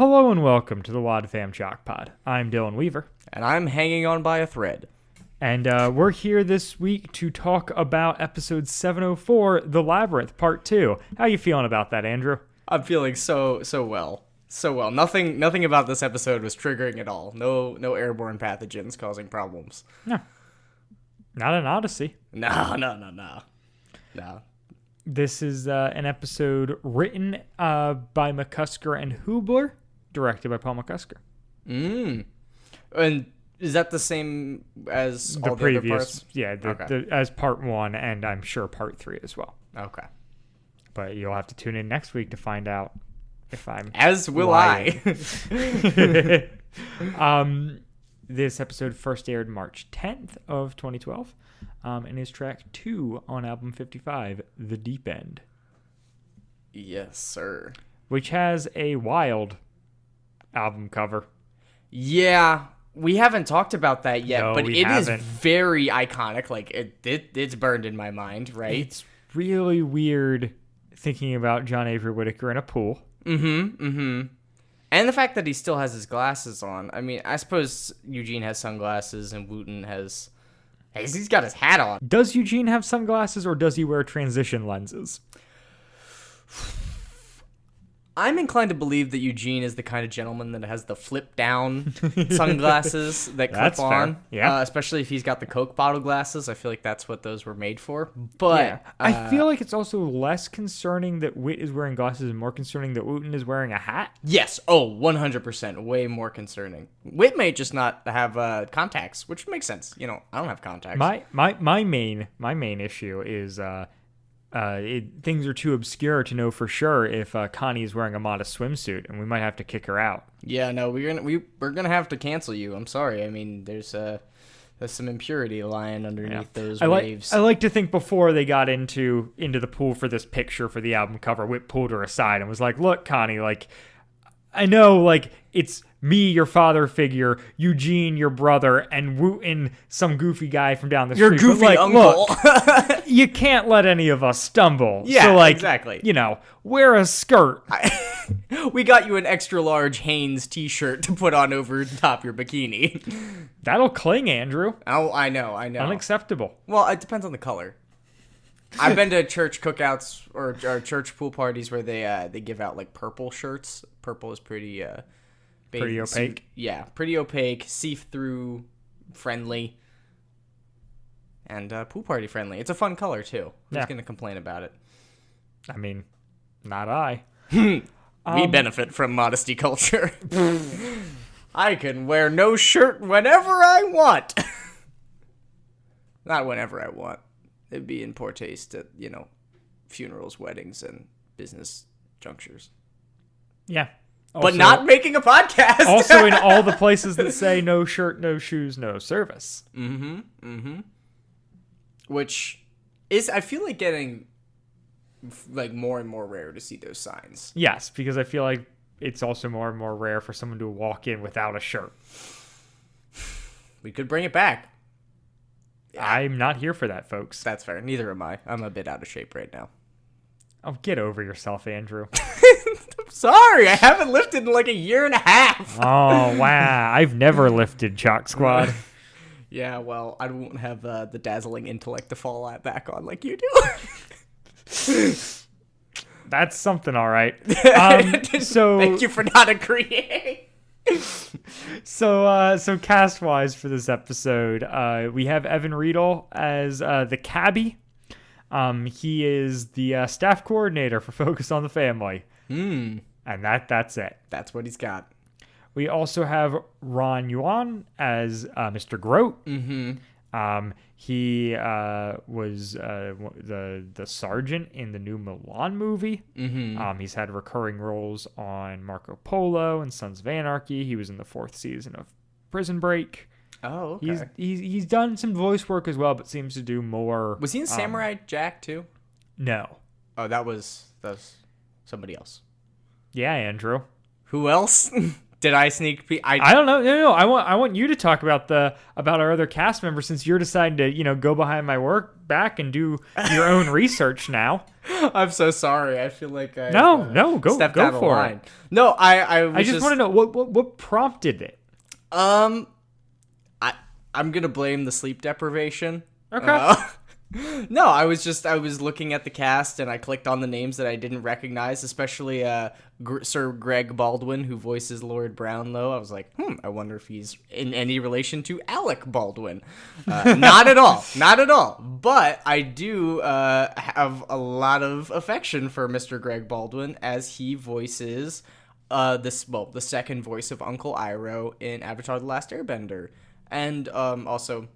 Hello and welcome to the Wad Fam Chalk Pod. I'm Dylan Weaver. And I'm hanging on by a thread. And we're here this week to talk about episode 704, The Labyrinth, Part 2. How you feeling about that, Andrew? I'm feeling so well. So well. Nothing about this episode was triggering at all. No airborne pathogens causing problems. No. Not an Odyssey. No. This is an episode written by McCusker and Hubler, directed by Paul McCusker. And is that the same as The all previous, the other parts? Yeah, as part 1, and I'm sure part 3 as well. Okay. But you'll have to tune in next week to find out if I'm As will lying. I. This episode first aired March 10th of 2012, and is track 2 on album 55, The Deep End. Yes, sir. Which has a wild album cover. Yeah, we haven't talked about that yet, No, but we it haven't. is very iconic. Like it's burned in my mind, right? It's really weird thinking about John Avery Whittaker in a pool. And the fact that he still has his glasses on. I mean, I suppose Eugene has sunglasses and Wooten has... He's got his hat on. Does Eugene have sunglasses, or does he wear transition lenses? I'm inclined to believe that Eugene is the kind of gentleman that has the flip-down sunglasses that clip That's on. fair. Yeah. Especially if he's got the Coke bottle glasses. I feel like that's what those were made for. But Yeah. I feel like it's also less concerning that Whit is wearing glasses and more concerning that Wooten is wearing a hat. yes, 100%. Way more concerning. Whit may just not have contacts, which makes sense. You know, I don't have contacts. My main issue is things are too obscure to know for sure if Connie is wearing a modest swimsuit, and we might have to kick her out. Yeah, no, we're gonna have to cancel you. I'm sorry. I mean, there's some impurity lying underneath those waves. I like to think before they got into the pool for this picture for the album cover, Whit pulled her aside and was like, "Look, Connie, like, I know, like, it's me, your father figure, Eugene, your brother, and Wooten, some goofy guy from down the Your street. goofy but, like, uncle. Look, you can't let any of us stumble. Yeah, so, like, exactly. You know, wear a skirt." We got you an extra large Hanes t-shirt to put on over top your bikini. That'll cling, Andrew. Oh, I know. Unacceptable. Well, it depends on the color. I've been to church cookouts or church pool parties where they give out like purple shirts. Purple is pretty Pretty opaque. Pretty opaque, see-through, friendly, and pool party friendly. It's a fun color too. Who's gonna complain about it? I mean, not I. We benefit from modesty culture. I can wear no shirt whenever I want. Not whenever I want. It'd be in poor taste at, funerals, weddings, and business junctures. Yeah. But not making a podcast. Also in all the places that say no shirt, no shoes, no service. Which is, I feel like, getting like more and more rare to see those signs. Yes, because I feel like it's also more and more rare for someone to walk in without a shirt. We could bring it back. I'm not here for that, folks. That's fair. Neither am I. I'm a bit out of shape right now. Oh, get over yourself, Andrew. I'm sorry. I haven't lifted in like a year and a half. Oh, wow. I've never lifted, Chalk Squad. Yeah, well, I won't have the dazzling intellect to fall back on like you do. That's something, all right. So thank you for not agreeing. So cast-wise for this episode, we have Evan Riedel as the cabbie. He is the staff coordinator for Focus on the Family. And that's it. That's what he's got. We also have Ron Yuan as Mr. Grote. He was the sergeant in the new Milan movie. He's had recurring roles on Marco Polo and Sons of Anarchy. He was in the 4th season of Prison Break. Oh, okay. He's done some voice work as well, but seems to do more. Was he in Samurai Jack too? No. Oh, that was somebody else. Yeah, Andrew. Who else? Did I sneak peek? I don't know. No. I want you to talk about our other cast members, since you're deciding to go behind my work back and do your own research now. I'm so sorry. I feel like I go for line. it. No, I just want to know what prompted it. I'm gonna blame the sleep deprivation. Okay. No, I was looking at the cast and I clicked on the names that I didn't recognize, especially Sir Greg Baldwin, who voices Lord Brownlow. I was like, I wonder if he's in any relation to Alec Baldwin. Not at all, not at all. But I do have a lot of affection for Mr. Greg Baldwin, as he voices the second voice of Uncle Iroh in Avatar: The Last Airbender, and also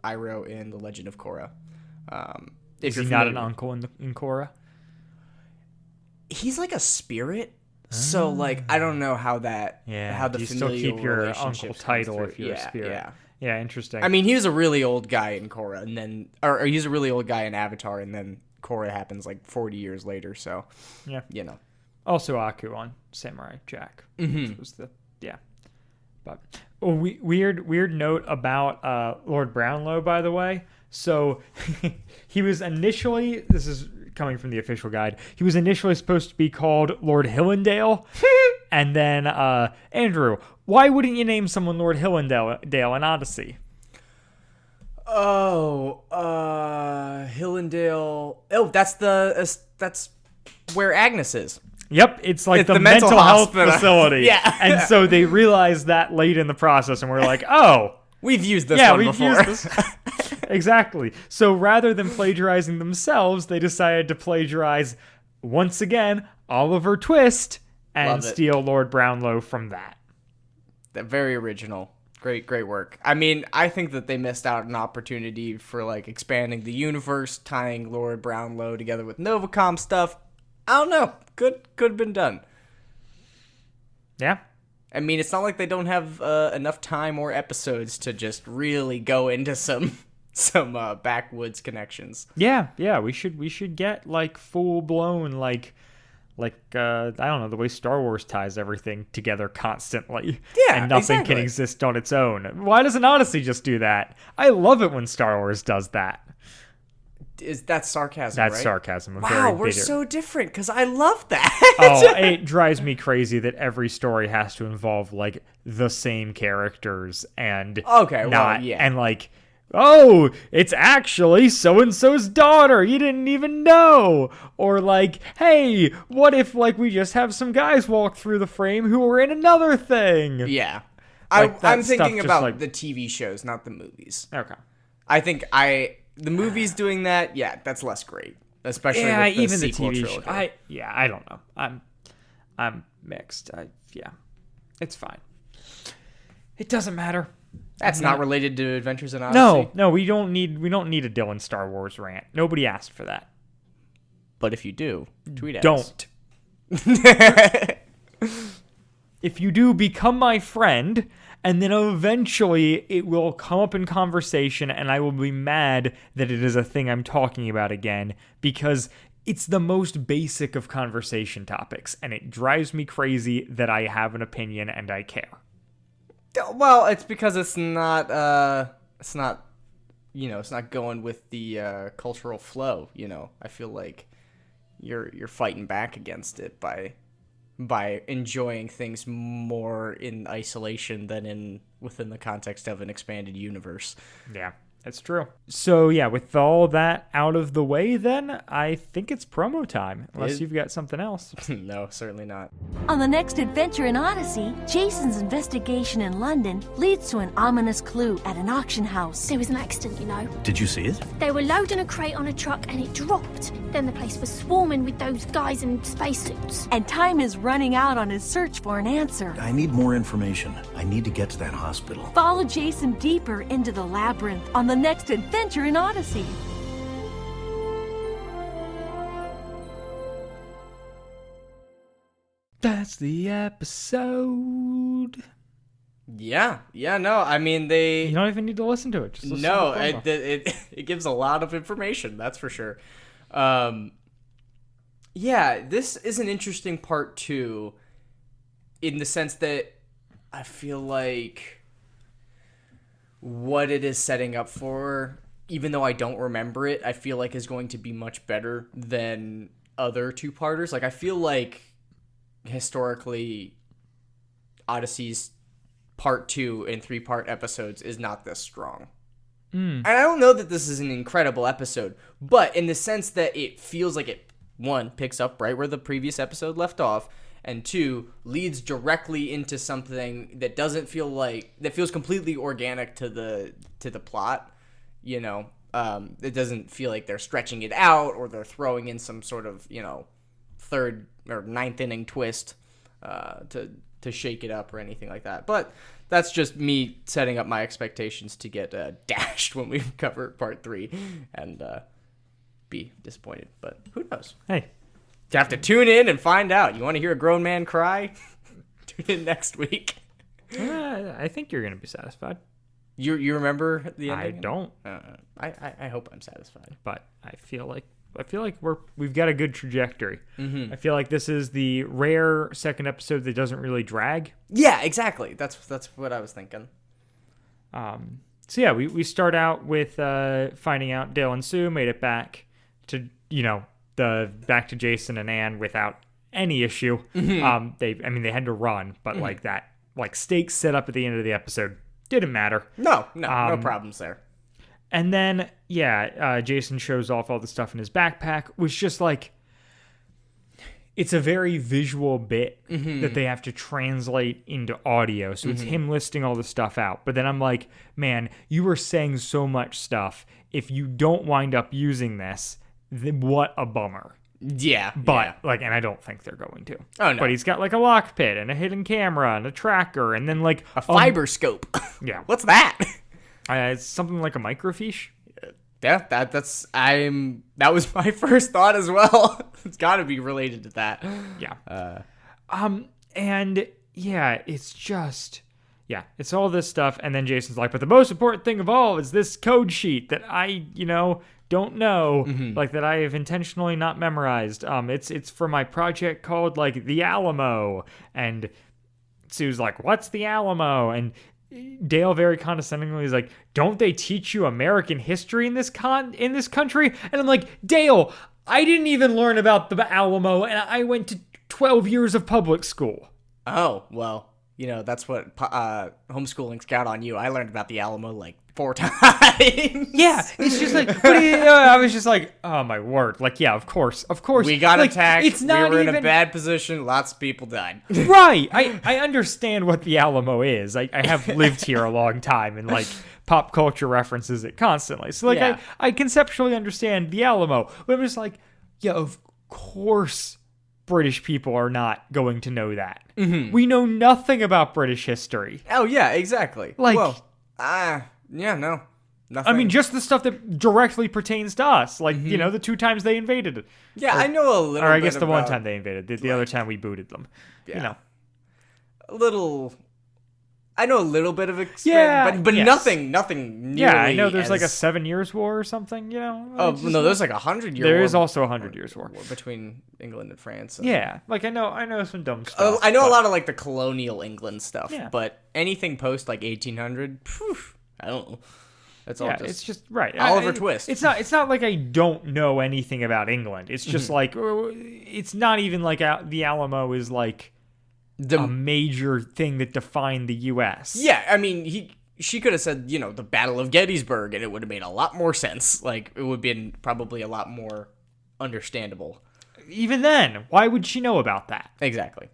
Iroh in The Legend of Korra. Is he not an uncle in Korra? He's like a spirit, so like I don't know how that how the you still keep your uncle title if you're a spirit. Yeah, interesting. I mean, he was a really old guy in Korra, and then or he's a really old guy in Avatar, and then Korra happens like 40 years later. So yeah, Also Aku on Samurai Jack, mm-hmm. which was but weird note about Lord Brownlow, by the way. So he was initially, this is coming from the official guide, he was initially supposed to be called Lord Hillendale. And then, Andrew, why wouldn't you name someone Lord Hillendale in Odyssey? Hillendale. Oh, that's where Agnes is. Yep, it's like the mental health facility. Yeah. And so they realized that late in the process, and we're like, oh. We've used this one before. Used this. Exactly. So rather than plagiarizing themselves, they decided to plagiarize, once again, Oliver Twist and steal Lord Brownlow from that. Very original. Great work. I mean, I think that they missed out an opportunity for like expanding the universe, tying Lord Brownlow together with Novacom stuff. I don't know. Could have been done. Yeah. I mean, it's not like they don't have enough time or episodes to just really go into some backwoods connections. Yeah. We should get like full blown like I don't know, the way Star Wars ties everything together constantly. Yeah, and nothing can exist on its own. Why doesn't Odyssey just do that? I love it when Star Wars does that. Is that sarcasm? That's right? Sarcasm. Wow, we're so different because I love that. It drives me crazy that every story has to involve like the same characters and and like, oh, it's actually so and so's daughter. You didn't even know. Or like, hey, what if like we just have some guys walk through the frame who were in another thing? Yeah, like I'm thinking about like the TV shows, not the movies. Okay, I think the movies doing that, that's less great, especially with the even sequel the TV trilogy. I don't know. I'm mixed. It's fine. It doesn't matter. That's not related to Adventures in Odyssey. No, we don't need a Dylan Star Wars rant. Nobody asked for that. But if you do, tweet at Don't. If you do, become my friend, and then eventually it will come up in conversation, and I will be mad that it is a thing I'm talking about again, because it's the most basic of conversation topics, and it drives me crazy that I have an opinion and I care. Well, it's because it's not going with the cultural flow. I feel like you're fighting back against it by enjoying things more in isolation than within the context of an expanded universe. Yeah, that's true. So yeah, with all that out of the way, then I think it's promo time. Unless you've got something else. No, certainly not. On the next adventure in Odyssey, Jason's investigation in London leads to an ominous clue at an auction house. There was an accident, Did you see it? They were loading a crate on a truck and it dropped. Then the place was swarming with those guys in spacesuits. And time is running out on his search for an answer. I need more information. I need to get to that hospital. Follow Jason deeper into the Labyrinth on the next adventure in Odyssey. That's the episode. Yeah, no, I mean You don't even need to listen to it. Just listen no, to it gives a lot of information, that's for sure. Yeah, this is an interesting part too, in the sense that I feel like what it is setting up for, even though I don't remember it, I feel like is going to be much better than other two-parters. Like, I feel like historically Odyssey's part 2 in 3-part episodes is not this strong. And I don't know that this is an incredible episode, but in the sense that it feels like it, 1, picks up right where the previous episode left off, and 2, leads directly into something that doesn't feel like, that feels completely organic to the plot. You know, it doesn't feel like they're stretching it out or they're throwing in some sort of, you know, 3rd or 9th inning twist to shake it up or anything like that. But that's just me setting up my expectations to get dashed when we cover part 3 and be disappointed. But who knows? Hey, you have to tune in and find out. You want to hear a grown man cry? Tune in next week. I think you're gonna be satisfied. You remember the ending? I don't. I hope I'm satisfied. But I feel like we've got a good trajectory. Mm-hmm. I feel like this is the rare second episode that doesn't really drag. Yeah, exactly. That's what I was thinking. So yeah, we start out with finding out Dale and Sue made it back to, you know, back to Jason and Anne without any issue. Mm-hmm. They had to run, but like that, like stakes set up at the end of the episode didn't matter. No problems there. And then, Jason shows off all the stuff in his backpack, which just like, it's a very visual bit that they have to translate into audio. So it's him listing all the stuff out. But then I'm like, man, you were saying so much stuff. If you don't wind up using this, then what a bummer. Yeah. But and I don't think they're going to. Oh, no. But he's got like a lock pit and a hidden camera and a tracker and then like a fiber scope. Yeah. What's that? It's something like a microfiche. Yeah, that was my first thought as well. It's got to be related to that. Yeah. And yeah, it's just, it's all this stuff. And then Jason's like, but the most important thing of all is this code sheet that I, don't know, like that I have intentionally not memorized. It's for my project called like the Alamo. And Sue's like, what's the Alamo? And Dale very condescendingly is like, don't they teach you American history in this country? And I'm like, Dale, I didn't even learn about the Alamo, and I went to 12 years of public school. Oh, well, that's what homeschooling's got on you. I learned about the Alamo like 4 times. Yeah, it's just like, I was just like, oh my word. Like, yeah, of course. We got attacked. It's not we were in a bad position. Lots of people died. Right. I understand what the Alamo is. I have lived here a long time and like pop culture references it constantly. So like, I conceptually understand the Alamo. But I'm just like, yeah, of course British people are not going to know that. Mm-hmm. We know nothing about British history. Oh, yeah, exactly. Like, no. Nothing. I mean, just the stuff that directly pertains to us. Like, the 2 times they invaded it. Yeah, I know a little bit. Or I guess the 1 time they invaded. The other time we booted them. Yeah. I know a little bit of experience, but nothing nearly. Yeah, I know there's like a 7 years war or something, Oh, no, there's like 100-year war. There is also a 100 years war. Between England and France. Yeah, like I know some dumb stuff. I know a lot of like the colonial England stuff, but anything post like 1800, I don't know. That's all. It's just right. Oliver Twist. It's not like I don't know anything about England. It's just like it's not even like the Alamo is like a major thing that defined the U.S. Yeah, I mean she could have said the Battle of Gettysburg and it would have made a lot more sense. Like it would have been probably a lot more understandable. Even then, why would she know about that? Exactly.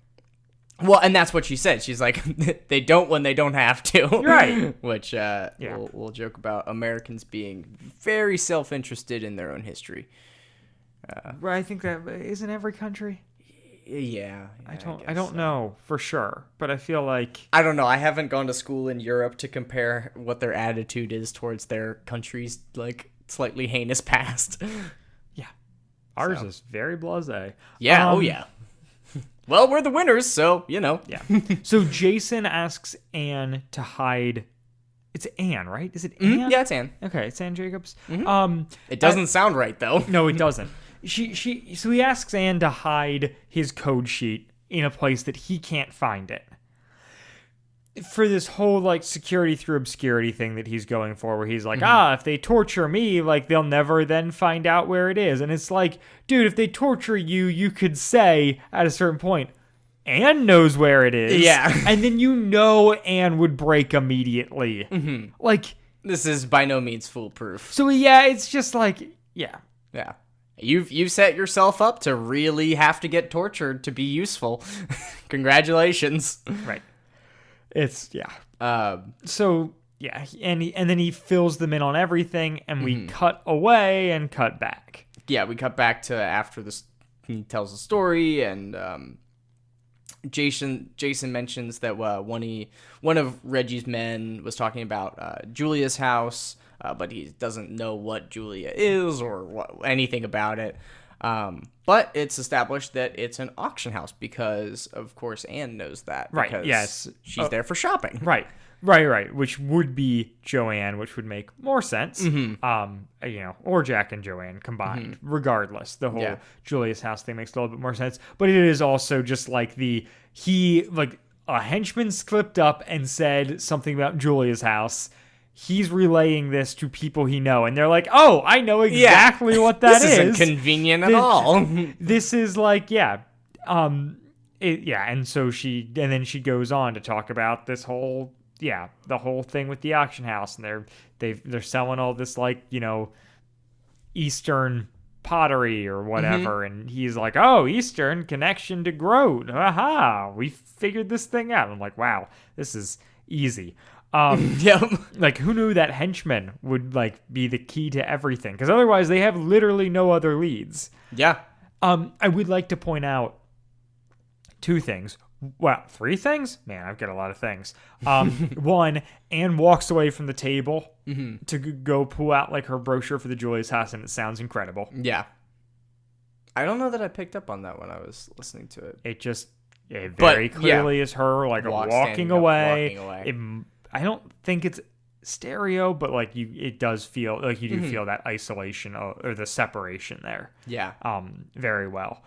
Well, and that's what she said. She's like, they don't when they don't have to. Right. Which we'll joke about Americans being very self-interested in their own history. Right, I think that isn't every country. Yeah. I don't know for sure, but I feel like I don't know. I haven't gone to school in Europe to compare what their attitude is towards their country's like slightly heinous past. Yeah. Ours is very blasé. Yeah, yeah. Well, we're the winners, so, Yeah. So Jason asks Anne to hide. It's Anne, right? Is it Anne? Mm-hmm. Yeah, it's Anne. Okay, it's Anne Jacobs. Mm-hmm. It doesn't sound right, though. No, it doesn't. So he asks Anne to hide his code sheet in a place that he can't find it. for this whole like security through obscurity thing that he's going for, where he's like, if they torture me, like they'll never then find out where it is. And it's like, dude, if they torture you, you could say at a certain point, Anne knows where it is. Yeah. And then Anne would break immediately. Like, this is by no means foolproof. so yeah, it's just like, yeah. Yeah. You've set yourself up to really have to get tortured to be useful. Congratulations. Right. It's, yeah. So, yeah, and then he fills them in on everything, and we cut away and cut back. Yeah, we cut back to after this. He tells the story, and Jason mentions that one of Reggie's men was talking about Julia's house, but he doesn't know what Julia is or anything about it. But it's established that it's an auction house because, of course, Anne knows that. Right, Because yes. she's there for shopping. Right. Which would be Joanne, which would make more sense. Or Jack and Joanne combined. Regardless, the whole Julia's house thing makes a little bit more sense. But it is also just like a henchman slipped up and said something about Julia's house. He's relaying this to people he know, and they're like, "Oh, I know exactly what that is." This isn't convenient at all. This is like, and so then she goes on to talk about this whole, the whole thing with the auction house, and they're selling all this like, Eastern pottery or whatever, and he's like, "Oh, Eastern connection to Grote. Aha, we figured this thing out." I'm like, wow, this is easy. Like, who knew that henchman would like be the key to everything? Because otherwise they have literally no other leads. Yeah. I would like to point out two things. Well, three things? Man, I've got a lot of things. One, Anne walks away from the table to go pull out like her brochure for the Julia's house, and it sounds incredible. Yeah. I don't know that I picked up on that when I was listening to it. It very clearly is her like walking away. I don't think it's stereo, but like it does feel like you do feel that isolation or the separation there. Yeah. Very well.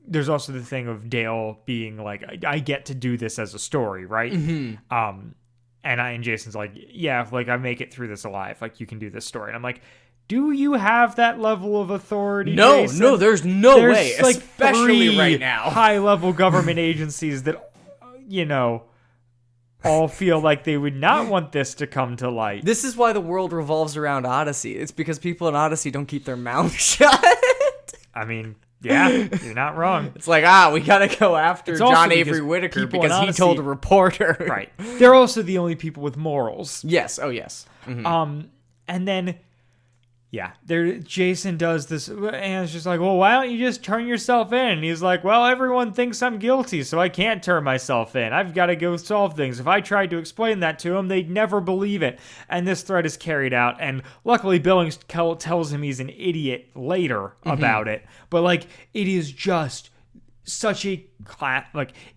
There's also the thing of Dale being like, I get to do this as a story, right? And Jason's like, yeah, if like I make it through this alive, like you can do this story. And I'm like, do you have that level of authority? No, Jason? no, there's no way, like especially right now. High-level government agencies that, all feel like they would not want this to come to light. This is why the world revolves around Odyssey. It's because people in Odyssey don't keep their mouths shut. I mean, yeah, you're not wrong. It's like, we gotta go after John Avery Whittaker because he told a reporter. Right. They're also the only people with morals. Yes. Oh, yes. And then, Jason does this, and it's just like, well, why don't you just turn yourself in? And he's like, well, everyone thinks I'm guilty, so I can't turn myself in. I've got to go solve things. If I tried to explain that to him, they'd never believe it. And this threat is carried out, and luckily Billings tells him he's an idiot later about it. But, like, it is just such a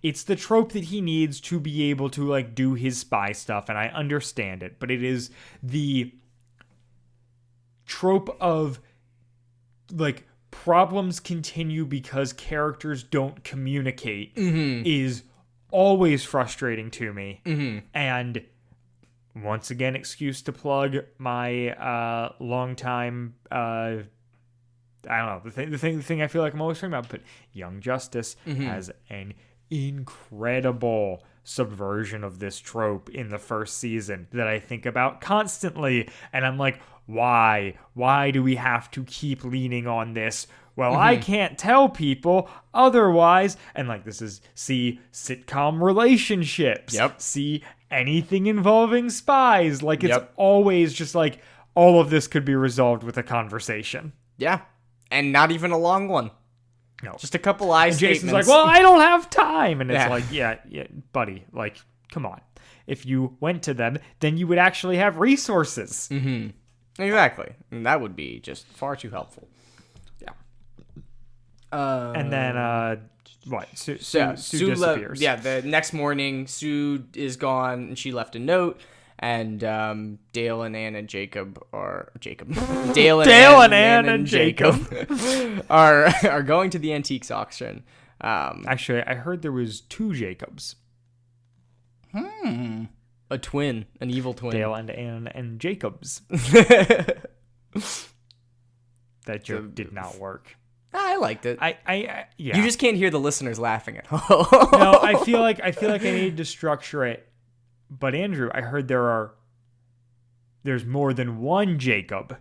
it's the trope that he needs to be able to, like, do his spy stuff, and I understand it, but it is the trope of like problems continue because characters don't communicate is always frustrating to me. And once again, excuse to plug my longtime I don't know, the thing I feel like I'm always talking about, but Young Justice has an incredible subversion of this trope in the first season that I think about constantly, and I'm like, why do we have to keep leaning on this? Well, I can't tell people otherwise. And like, this is, see sitcom relationships, see anything involving spies, like it's always just like all of this could be resolved with a conversation. Yeah, and not even a long one. No, just a couple eyes. Jason's like, well, I don't have time, and it's like, yeah, buddy, like, come on. If you went to them, then you would actually have resources. Exactly, and that would be just far too helpful. Yeah. And then what? Sue disappears. The next morning, Sue is gone, and she left a note. And Dale and Anne and Jacob are Dale and Anne and Jacob are going to the antiques auction. Actually, I heard there was two Jacobs. A twin, an evil twin. Dale and Anne and Jacobs. That joke did not work. I liked it. Yeah. You just can't hear the listeners laughing at home. No, I feel like I needed to structure it. But Andrew, I heard there's more than one Jacob.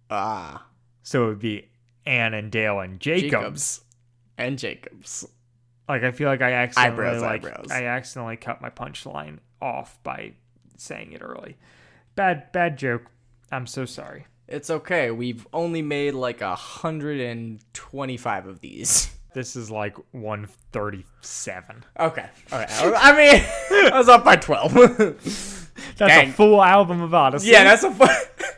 So it would be Anne and Dale and Jacobs. And Jacobs. Like, I feel like I accidentally Eyebrows. I accidentally cut my punchline off by saying it early. Bad joke. I'm so sorry. It's okay. We've only made like 125 of these. This is like 137. Okay. All right. I mean, I was up by 12. That's Dang. a full album of Odyssey. Yeah,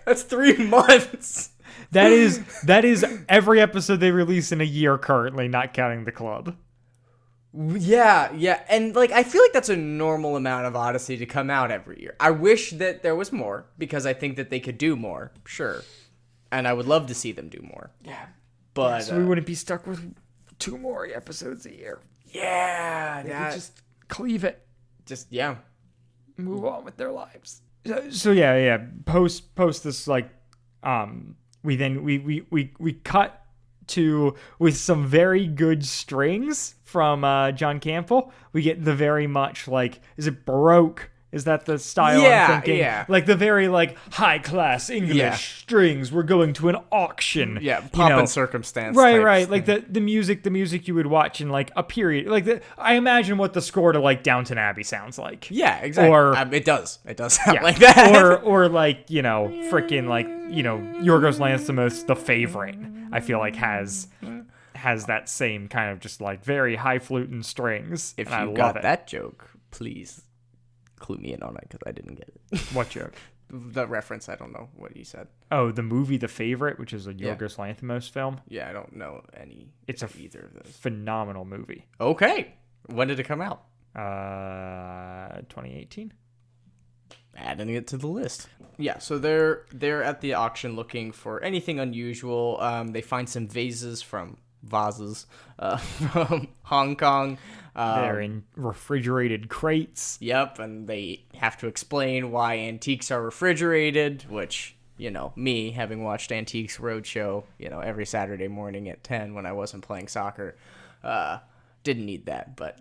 that's 3 months. That is every episode they release in a year currently, not counting the club. Yeah, and like I feel like that's a normal amount of Odyssey to come out every year. I wish that there was more because I think that they could do more, sure, and I would love to see them do more. Yeah, but so we wouldn't be stuck with 2 more episodes a year. Yeah, They could just cleave it, yeah, move on with their lives. So yeah. Post this like, we cut to with some very good strings from John Campbell. We get the very much like, is it Baroque? Is that the style I'm thinking? Yeah. Like the very like high class English strings. We're going to an auction. Yeah, pomp and circumstance. Right. Thing. Like the music you would watch in like a period. Like I imagine what the score to like Downton Abbey sounds like. Yeah, exactly. Or it does sound like that. or like, freaking like, Yorgos Lanthimos, The Favorite, I feel like has that same kind of just like very high flute and strings. If and you I got love it. that joke, please clue me in on it because I didn't get it. What joke? The reference, I don't know what you said. Oh, the movie The Favorite, which is a Yorgos Lanthimos film. Yeah, I don't know It's either of those. Phenomenal movie. Okay. When did it come out? 2018. Adding it to the list. Yeah, so they're at the auction looking for anything unusual. They find some vases from Hong Kong. They're in refrigerated crates. Yep, and they have to explain why antiques are refrigerated, which, me having watched Antiques Roadshow, every Saturday morning at 10 when I wasn't playing soccer, didn't need that, but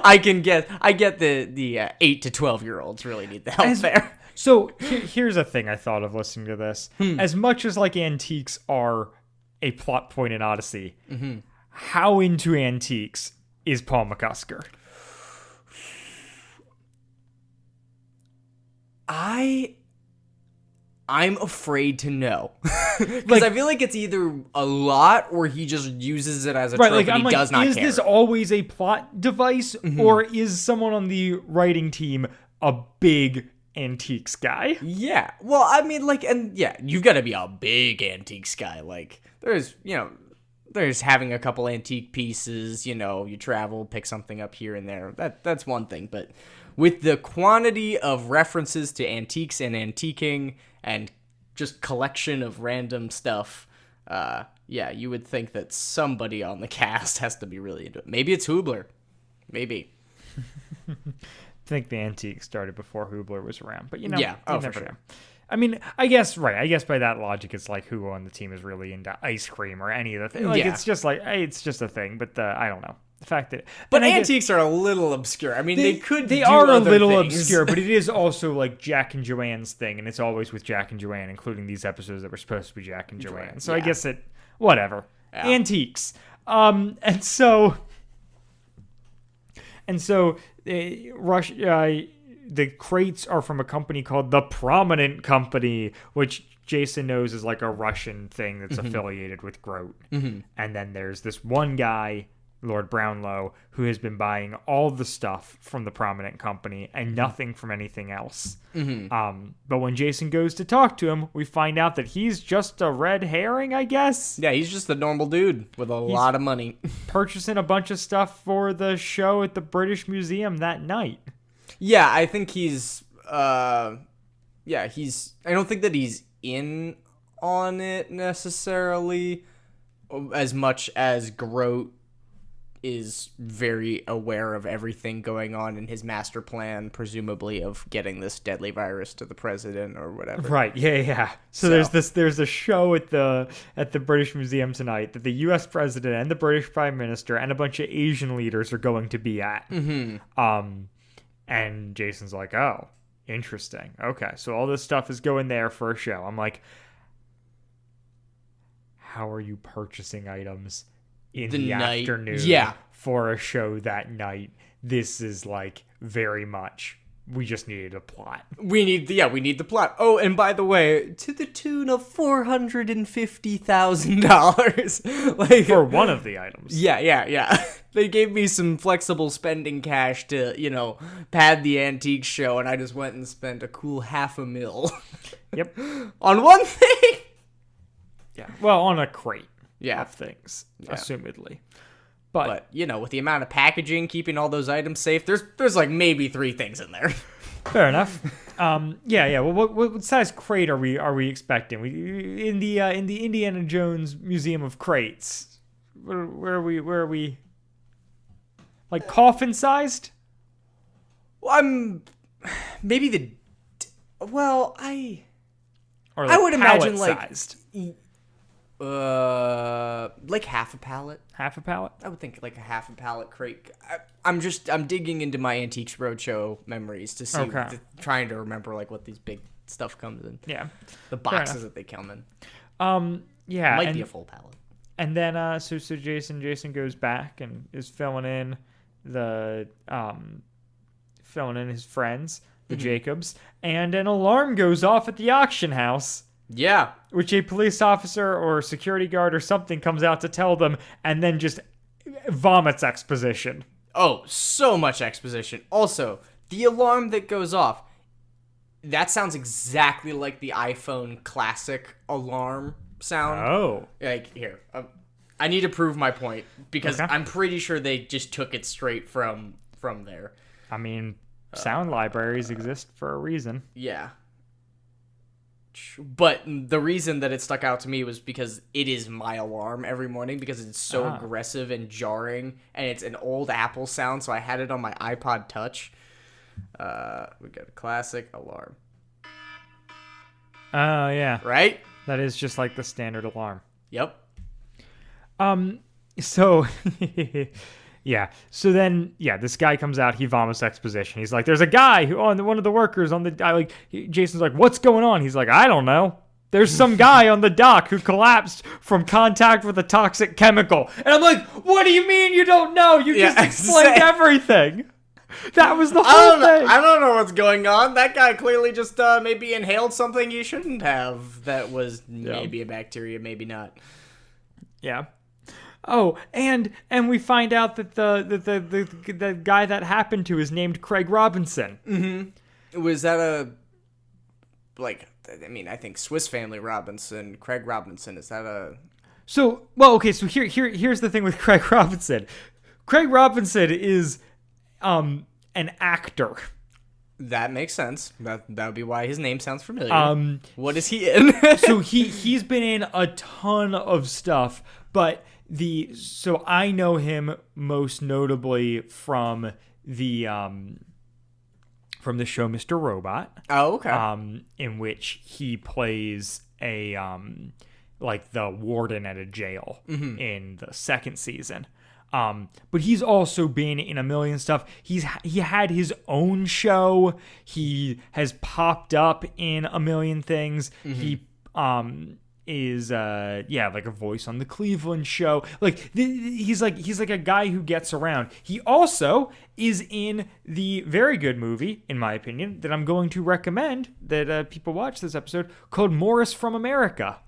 I get the 8 to 12-year-olds really need the help there. So here's a thing I thought of listening to this. As much as like antiques are a plot point in Odyssey, how into antiques is Paul McCusker? I'm afraid to know. Because I feel like it's either a lot or he just uses it as a trope and he does not is care. This always a plot device, or is someone on the writing team a big antiques guy? Yeah. Well, I mean, you've got to be a big antiques guy. Like, there's having a couple antique pieces, you travel, pick something up here and there. That's one thing. But with the quantity of references to antiques and antiquing and just collection of random stuff, you would think that somebody on the cast has to be really into it. Maybe it's Hubler. Maybe. I think the antiques started before Hubler was around, but you for never sure. know. I mean, I guess by that logic, it's like who on the team is really into ice cream or any of the things. Like, it's just like, hey, it's just a thing, but I don't know. The fact that... But antiques are a little obscure. I mean, they are a other little things. obscure, but it is also like Jack and Joanne's thing, and it's always with Jack and Joanne, including these episodes that were supposed to be Jack and Joanne. So I guess whatever. Yeah. Antiques. And so the crates are from a company called The Prominent Company, which Jason knows is like a Russian thing that's affiliated with Grote. And then there's this one guy, Lord Brownlow, who has been buying all the stuff from The Prominent Company and nothing from anything else. But when Jason goes to talk to him, we find out that he's just a red herring, I guess. Yeah, he's just a normal dude with a lot of money. Purchasing a bunch of stuff for the show at the British Museum that night. Yeah, I think he's... I don't think that he's in on it necessarily as much as Grote is very aware of everything going on in his master plan, presumably of getting this deadly virus to the president or whatever. Right. Yeah. So there's a show at the British Museum tonight that the U.S. president and the British Prime Minister and a bunch of Asian leaders are going to be at. And Jason's like, oh, interesting. Okay, so all this stuff is going there for a show. I'm like, how are you purchasing items in the afternoon for a show that night? This is like very much, we just needed a plot. We need the plot. Oh, and by the way, to the tune of $450,000. Like, for one of the items. Yeah. They gave me some flexible spending cash to, pad the antique show, and I just went and spent a cool $500,000. Yep. On one thing. Yeah. Well, on a crate. Yeah. Of things, assumedly. But with the amount of packaging, keeping all those items safe, there's like maybe 3 things in there. Fair enough. Yeah. Well, what size crate are we expecting? We in the Indiana Jones Museum of Crates. Where are we? Like coffin sized? Well, I'm maybe I would imagine sized. Like half a pallet. Half a pallet? I would think like a half a pallet crate. I'm digging into my Antiques Roadshow memories to see, trying to remember like what these big stuff comes in. Yeah. The boxes that they come in. Yeah. Might be a full pallet. And then, so Jason goes back and is filling in his friends, the Jacobs, and an alarm goes off at the auction house. Yeah. Which a police officer or security guard or something comes out to tell them, and then just vomits exposition. Oh, so much exposition. Also, the alarm that goes off, that sounds exactly like the iPhone classic alarm sound. Oh. Like, here. I need to prove my point, because I'm pretty sure they just took it straight from there. I mean, sound libraries exist for a reason. Yeah. But the reason that it stuck out to me was because it is my alarm every morning, because it's so aggressive and jarring, and it's an old Apple sound, so I had it on my iPod Touch. We got a classic alarm. Oh, yeah. Right? That is just like the standard alarm. Yep. So, yeah. So then, this guy comes out, he vomits exposition. He's like, there's a guy one of the workers on the, Jason's like, what's going on? He's like, I don't know. There's some guy on the dock who collapsed from contact with a toxic chemical. And I'm like, what do you mean you don't know? You just explained everything. That was the whole thing. I don't know what's going on. That guy clearly just maybe inhaled something he shouldn't have. That was maybe a bacteria, maybe not. Yeah. Oh, and we find out that the guy that happened to is named Craig Robinson. Mm-hmm. Was that I think Swiss Family Robinson, Craig Robinson, is that a... So here's the thing with Craig Robinson. Craig Robinson is an actor. That makes sense. That would be why his name sounds familiar. What is he in? So he's been in a ton of stuff, but so I know him most notably from the show Mr. Robot. Oh, okay. In which he plays a the warden at a jail in the second season. But he's also been in a million stuff. He had his own show. He has popped up in a million things. He is like a voice on the Cleveland show. He's like a guy who gets around. He also is in the very good movie, in my opinion, that I'm going to recommend that people watch this episode, called Morris from America.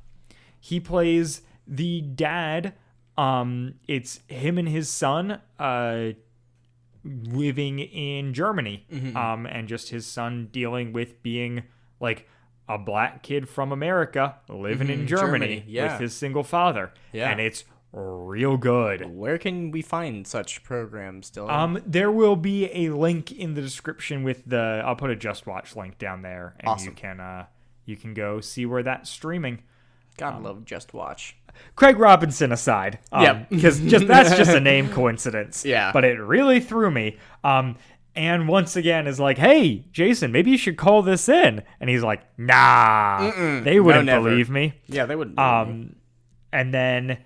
He plays the dad. It's him and his son living in Germany, and just his son dealing with being like a black kid from America living in Germany with his single father. Yeah. And it's real good. Where can we find such programs, Dylan? There will be a link in the description with I'll put a Just Watch link down there, and awesome. You can go see where that's streaming. Gotta love Just Watch. Craig Robinson aside, Yep. because that's just a name coincidence. Yeah. But it really threw me. And once again is like, hey, Jason, maybe you should call this in. And he's like, nah, they wouldn't never. believe me. Yeah, they wouldn't. Believe me. And then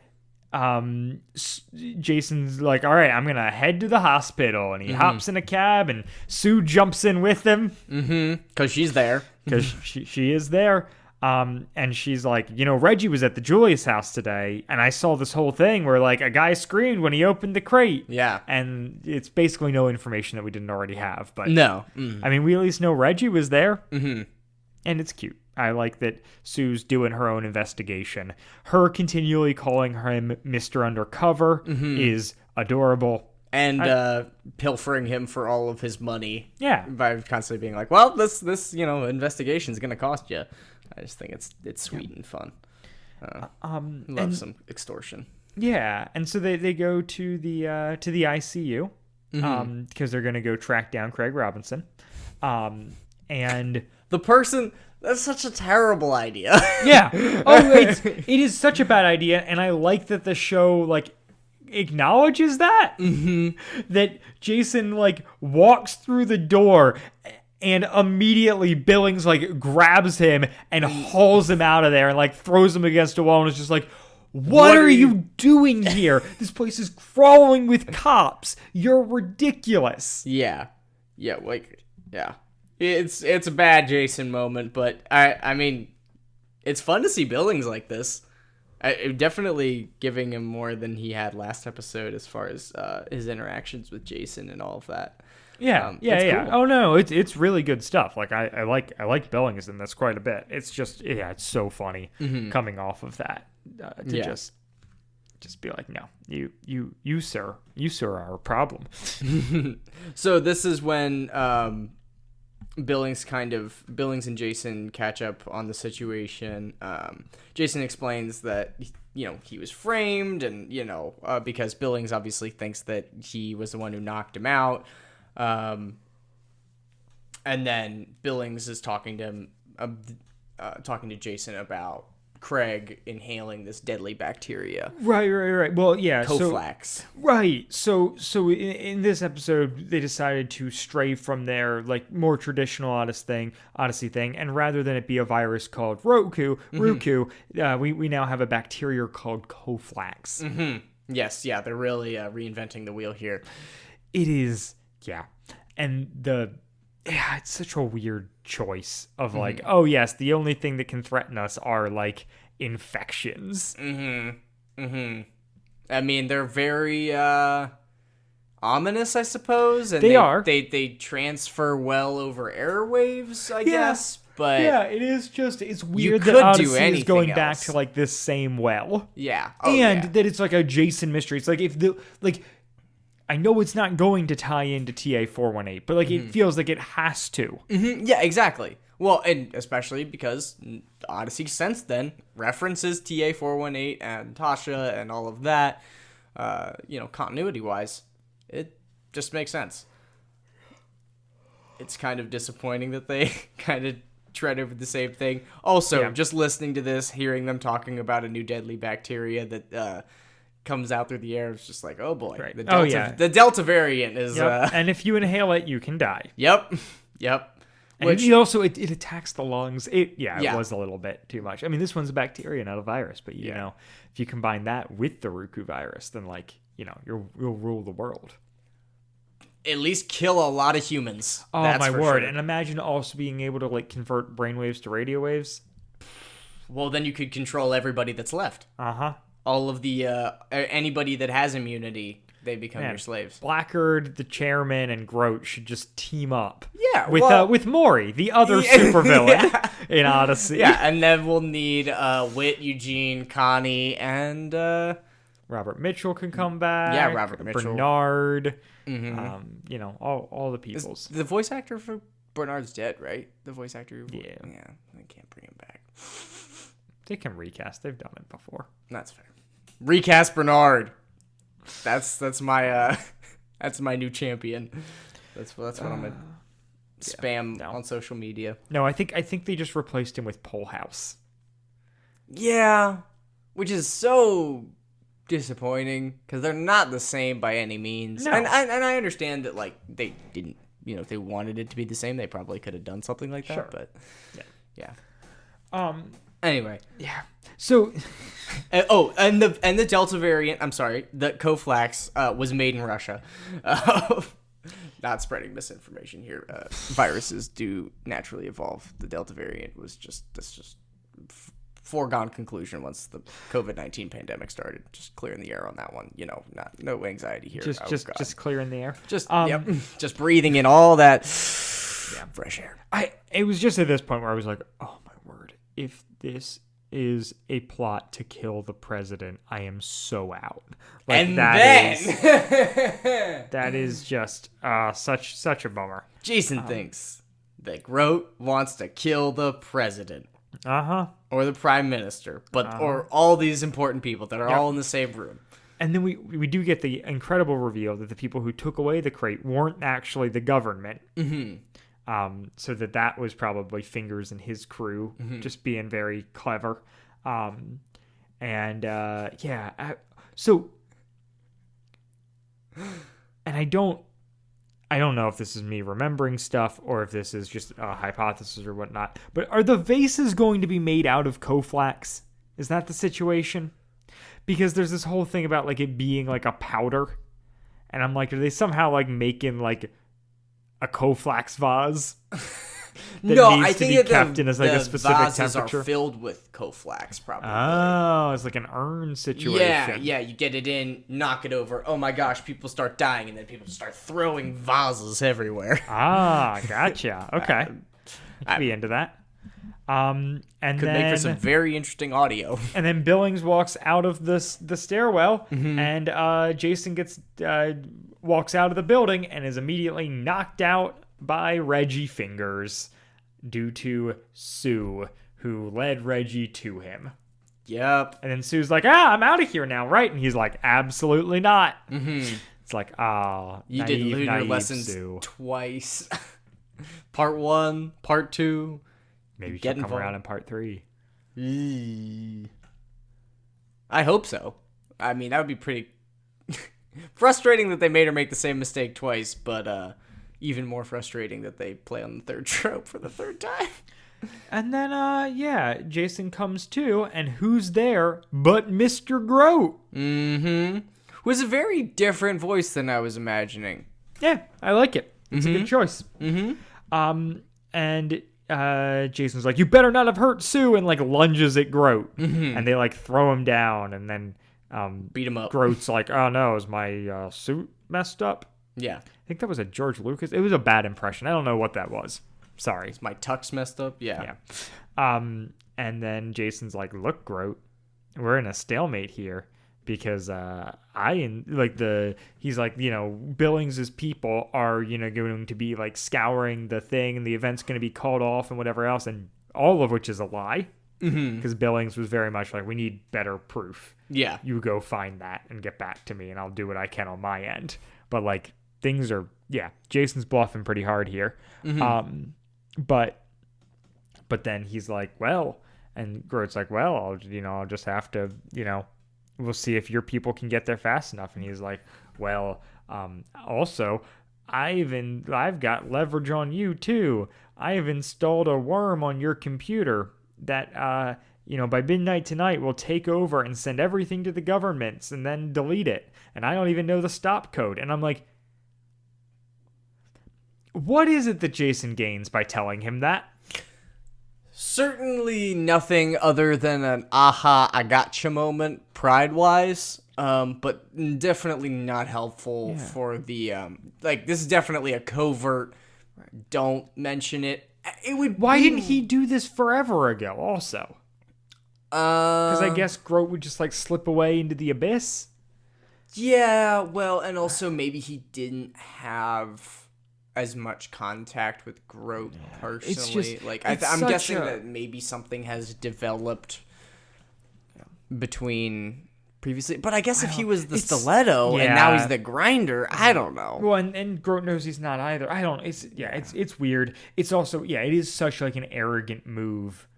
Jason's like, all right, I'm going to head to the hospital. And he hops in a cab and Sue jumps in with him. Because she's there. Because she is there. And she's like, Reggie was at the Julius house today, and I saw this whole thing where, like, a guy screamed when he opened the crate. Yeah. And it's basically no information that we didn't already have. But No. I mean, we at least know Reggie was there. Mm-hmm. And it's cute. I like that Sue's doing her own investigation. Her continually calling him Mr. Undercover is adorable. And pilfering him for all of his money. Yeah. By constantly being like, well, this investigation is going to cost you. I just think it's sweet and fun. Love some extortion. Yeah, and so they go to the ICU because they're gonna go track down Craig Robinson, and the person that's such a terrible idea. Yeah, it is such a bad idea, and I like that the show like acknowledges that that Jason like walks through the door. And immediately Billings like grabs him and hauls him out of there and like throws him against a wall and is just like, what are you doing here? This place is crawling with cops. You're ridiculous. Yeah. It's a bad Jason moment, but I mean, it's fun to see Billings like this. Definitely giving him more than he had last episode as far as his interactions with Jason and all of that. Yeah. Cool. Oh no, it's really good stuff. Like I like Billings in this quite a bit. It's just it's so funny coming off of that to just be like, no, you sir are a problem. So this is when Billings and Jason catch up on the situation. Jason explains that he was framed, and because Billings obviously thinks that he was the one who knocked him out. And then Billings is talking to Jason about Craig inhaling this deadly bacteria. Right. Well, yeah. Koflax. So in this episode, they decided to stray from their like more traditional Odyssey thing, and rather than it be a virus called Ruku, we now have a bacteria called Koflax. Mm-hmm. Yes, yeah, they're really reinventing the wheel here. It is. Yeah. And it's such a weird choice of like, oh yes, the only thing that can threaten us are like infections. I mean, they're very ominous, I suppose. And they are. They transfer well over airwaves, I guess. But yeah, it's weird could that Odyssey do is anything going else. back to like this same well. Yeah. That it's like a Jason mystery. It's like I know it's not going to tie into TA-418, but like it feels like it has to. Yeah, exactly. Well, and especially because Odyssey since then references TA-418 and Tasha and all of that, continuity-wise, it just makes sense. It's kind of disappointing that they kind of tread over the same thing. Also, just listening to this, hearing them talking about a new deadly bacteria that comes out through the air, it's just like, oh boy. Right. The Delta variant is... and if you inhale it, you can die. Yep. And it attacks the lungs. It was a little bit too much. I mean, this one's a bacteria, not a virus, but you know, if you combine that with the Ruku virus, then you'll rule the world. At least kill a lot of humans. Oh, that's my for word. Sure. And imagine also being able to convert brainwaves to radio waves. Well, then you could control everybody that's left. All of the anybody that has immunity, they become your slaves. Blackguard, the chairman, and Groat should just team up. Yeah, with Maury, the other supervillain in Odyssey. Yeah, and then we'll need Whit, Eugene, Connie, and Robert Mitchell can come back. Yeah, Robert Mitchell, Bernard. All the peoples. The voice actor for Bernard's dead, right? The voice actor. Yeah, I can't bring him back. They can recast. They've done it before. That's fair. Recast Bernard. That's my that's my new champion. That's what I'm gonna spam on social media. No, I think they just replaced him with Pole House. Yeah, which is so disappointing because they're not the same by any means. No. And I understand that like they didn't, if they wanted it to be the same, they probably could have done something like that. Sure. But yeah. Anyway, Yeah. so And the Delta variant. I'm sorry, the Koflax was made in Russia. Not spreading misinformation here. Viruses do naturally evolve. The Delta variant was just foregone conclusion once the COVID-19 pandemic started. Just clearing the air on that one. No anxiety here. just clearing the air. Just breathing in all that fresh air. It was just at this point where I was like, oh my word, if this is a plot to kill the president, I am so out. Like, that is just such a bummer. Jason thinks that Groot wants to kill the president. Or the prime minister, or all these important people that are all in the same room. And then we do get the incredible reveal that the people who took away the crate weren't actually the government. So that was probably Fingers and his crew just being very clever. And I don't know if this is me remembering stuff or if this is just a hypothesis or whatnot, but are the vases going to be made out of Koflax? Is that the situation? Because there's this whole thing about like it being like a powder, and I'm like, are they somehow like making like a Koflax vase? I think to be kept in a specific vases temperature. are filled with Koflax, probably. Oh, it's like an urn situation. Yeah, you get it in, knock it over. Oh my gosh, people start dying, and then people start throwing vases everywhere. Gotcha. Okay, I'd be into that. And could then, make for some very interesting audio. And then Billings walks out of the stairwell, and Jason walks out of the building and is immediately knocked out by Reggie Fingers due to Sue, who led Reggie to him. Yep. And then Sue's like, I'm out of here now, right? And he's like, absolutely not. It's like, you did lunar lessons Sue. Twice. Part 1, part 2. Maybe she'll come around in part 3. I hope so. I mean, that would be pretty frustrating that they made her make the same mistake twice, but even more frustrating that they play on the third trope for the third time. And then, Jason comes to, and who's there but Mr. Groat? Who has a very different voice than I was imagining. Yeah, I like it. It's a good choice. And Jason's like, you better not have hurt Sue, and like lunges at Groat. And they like throw him down, and then beat him up. Groat's like, oh no, is my suit messed up? Yeah. I think that was a George Lucas. It was a bad impression. I don't know what that was. Sorry. Is my tux messed up? Yeah. And then Jason's like, look, Groat, we're in a stalemate here. Because he's like, Billings' people are, going to be like scouring the thing, and the event's going to be called off and whatever else, and all of which is a lie. Because Billings was very much like, we need better proof. Yeah. You go find that and get back to me, and I'll do what I can on my end. But like, things are, Jason's bluffing pretty hard here. But then he's like, well, and Groot's like, well, I'll just have to, we'll see if your people can get there fast enough. And he's like, well, also, I've got leverage on you too. I have installed a worm on your computer that, by midnight tonight will take over and send everything to the governments and then delete it. And I don't even know the stop code. And I'm like, what is it that Jason gains by telling him that? Certainly nothing other than an aha, I gotcha moment, pride-wise, but definitely not helpful for the, this is definitely a covert, don't mention it. Why didn't he do this forever ago, also? Because I guess Groot would just, slip away into the abyss? Yeah, well, and also maybe he didn't have as much contact with Groot personally. I'm guessing that maybe something has developed between previously. But I guess if he was the stiletto and now he's the grinder, I don't know. Well, and Groot knows he's not either. It's weird. It's also, it is such an arrogant move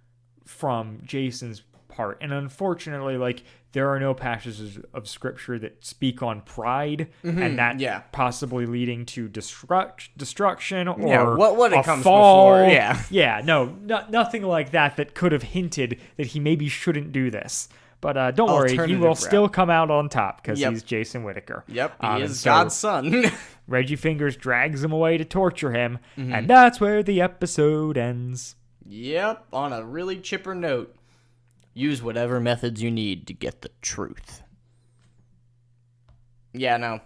from Jason's part. And unfortunately, like, there are no passages of scripture that speak on pride, and that possibly leading to destruction or what a it comes fall. before. Nothing like that could have hinted that he maybe shouldn't do this. But don't worry, he Alternative will route. still come out on top because Yep. he's Jason Whittaker. Yep, he And is so God's son. Reggie Fingers drags him away to torture him, and that's where the episode ends. Yep, on a really chipper note. Use whatever methods you need to get the truth. Yeah, no.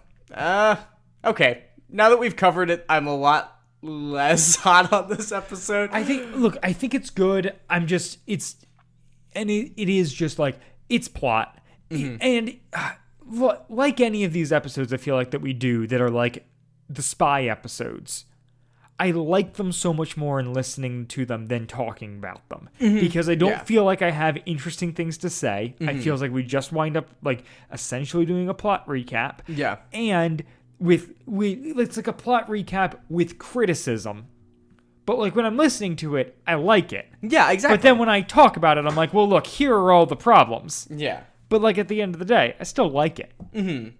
Okay. Now that we've covered it, I'm a lot less hot on this episode. I think it's good. It is just like, it's plot. And like any of these episodes I feel like that we do that are like the spy episodes, I like them so much more in listening to them than talking about them. Because I don't feel like I have interesting things to say. I feel like we just wind up like essentially doing a plot recap. Yeah. And it's like a plot recap with criticism. But like when I'm listening to it, I like it. Yeah, exactly. But then when I talk about it, I'm like, well, look, here are all the problems. Yeah. But like at the end of the day, I still like it.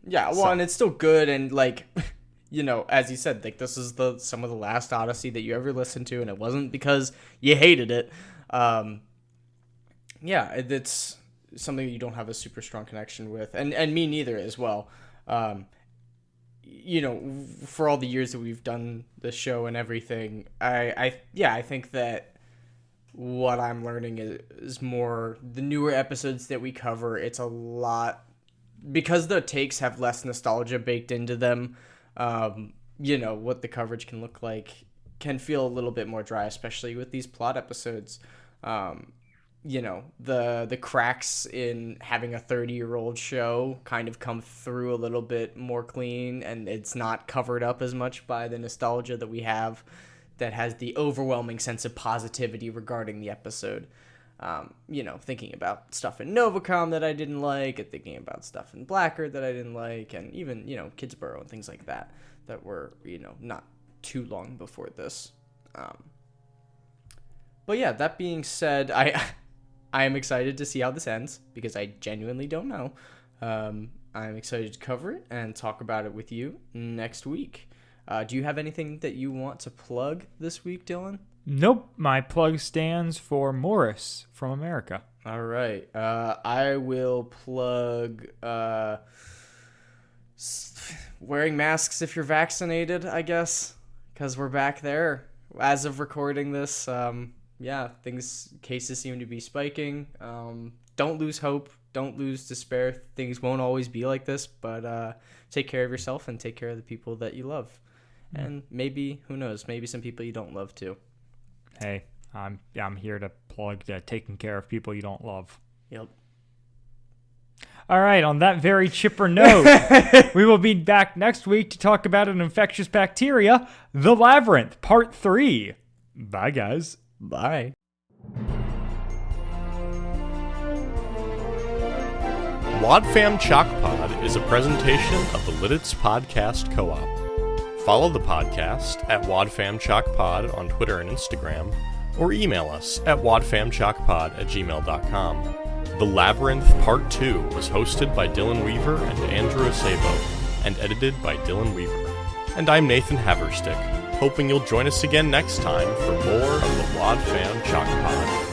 Yeah, well, and it's still good, and like, you know, as you said, like this is some of the last Odyssey that you ever listened to, and it wasn't because you hated it. Yeah, it's something you don't have a super strong connection with, and me neither as well. You know, for all the years that we've done the show and everything, I think that what I'm learning is more the newer episodes that we cover. It's a lot because the takes have less nostalgia baked into them. You know, what the coverage can look like can feel a little bit more dry, especially with these plot episodes. You know, the cracks in having a 30-year-old show kind of come through a little bit more clean, and it's not covered up as much by the nostalgia that we have that has the overwhelming sense of positivity regarding the episode. You know, thinking about stuff in Novacom that I didn't like, and thinking about stuff in Blackguard that I didn't like, and even, you know, Kidsborough and things like that were, you know, not too long before this. But yeah, that being said, I am excited to see how this ends, because I genuinely don't know. I'm excited to cover it and talk about it with you next week. Do you have anything that you want to plug this week, Dylan? Nope. My plug stands for Morris from America. All right. I will plug wearing masks if you're vaccinated, I guess, because we're back there. As of recording this, cases seem to be spiking. Don't lose hope. Don't lose despair. Things won't always be like this, but take care of yourself and take care of the people that you love. And maybe, who knows, maybe some people you don't love too. Hey, I'm here to plug taking care of people you don't love. Yep. All right, on that very chipper note, we will be back next week to talk about an infectious bacteria, the Labyrinth, Part 3. Bye, guys. Bye. WadFam Chalk Pod is a presentation of the Lidditz Podcast Co-op. Follow the podcast at WadFamChalkPod on Twitter and Instagram, or email us at wadfamchalkpod@gmail.com. The Labyrinth Part 2 was hosted by Dylan Weaver and Andrew Acebo, and edited by Dylan Weaver. And I'm Nathan Haverstick, hoping you'll join us again next time for more of the WadFam Chalk Pod.